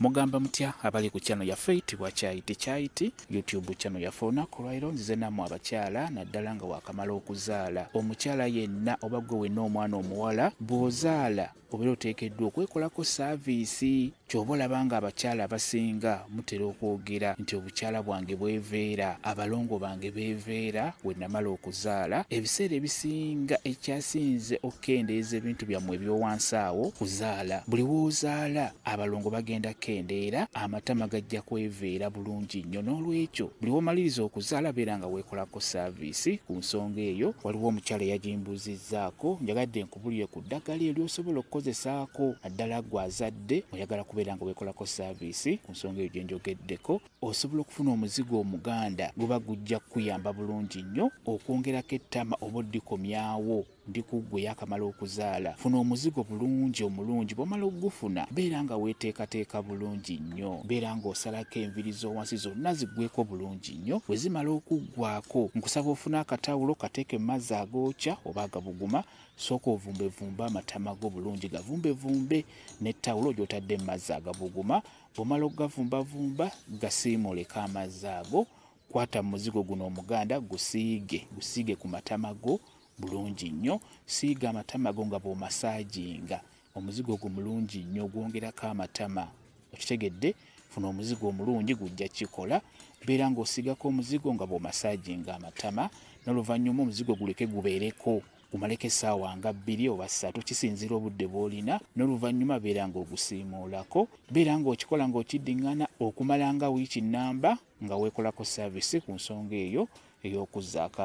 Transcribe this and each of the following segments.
Mugamba mutya abali ku channel ya Fate wa Chaiti YouTube channel ya Fona Kolairo nzize namwe abakyala naddala nga wakamala okuzaala omukyala yenna oba gwe wenna omwana omuwala bw'ozaala obeera oteekeddwa okwekolako saaviisi ky'oba olabanga abakyala abasinga mutera okwogera nti obukyala bwange bweveera abalongo bange beeveera we namala okuzaala ebiseera ebisinga ekyasinze okukendeeza ebintu byammwe ebyowansi awo kuzaala buli w'ozaala abalongo bagenda kendeera amatama gajja kweveera bulungi nnyo n'olwekyo buli w'omaliriza okuzaala beera nga weekolako saaviisi ku nsonga eyo waliwo omukyala eyagimbuuzizzaako njagadde nkubulire ku ddagala eryosobola okukozesaako naddala gw'azadde oyagala kubeera nga weekolako saaviisi ku nsonga eyo gye njogeddeko osobola okufuna omuzigo omuganda guba gujja kukuyamba bulungi nnyo okwongerako ettama oba oddikomyawo ndi kuggwe yakamala okuzaala funa omuzigo bulungi omulungi bw'omala okugufuna beera nga weeteekateeka bulungi nnyo beera ng'osalako enviri z'owansi zonna ziggweko bulungi nnyo bwe zimala okuggwako nkusaba ofuna akatawulo kateeke mu mazzi agookya oba agabuguma sooka ovumbevumbe amatama go bulungi gavumbevumbe n'ettawulo gy'otadde mu mazzi agabuguma bw'omala okugavumbavumba gasiimuuleko amazzi ago kwata mu muzigo guno omuganda gusiige ku matama go bulungi nnyo siiga amatama go nga bw'omasaajinga omuzigo gwo mulungi nnyo gwongerako amatama okitegedde funa omuzigo omulungi gujja kikola beera ng'osigako omuzigo nga bw'omasaajinga amatama n'oluvannyuma omuzigo guleke gubeereko gumaleko essaawa nga 2 oba 3 kisinziira obudde bw'olina n'oluvannyuma beera ng'ogusiimuulako beera ng'okikola ng'okiddiŋŋana okumala nga wiiki nnamba nga weekolako saaviisi ku nsonga eyo ey'okuzzaako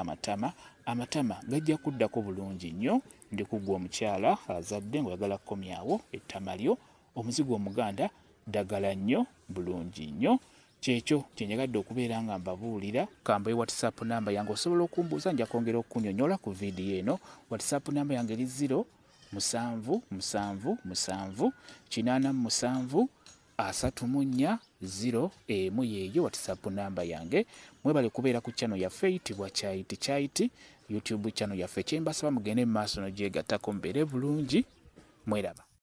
amatama gajja kuddako bulungi nnyo ndi kuggwa omukyala azadde ng'oyagala kukomyawo ettama lyo omuzigo omuganda ddagala nnyo bulungi nnyo kyekyo kyenyagadde okubeera nga mbabuulira kambaye WhatsApp namba yange osobola okumbuuza nja kwongera okukunnyonnyola ku vidiyo eno WhatsApp namba yange eri 0777837 emu yeeyo WhatsApp namba yange mwebale kubeera ku channel ya Fate wa Chaiti YouTube channel yaffe kyembasaba mugende mu maaso n'ogyegattako mubeere bulungi mweraba.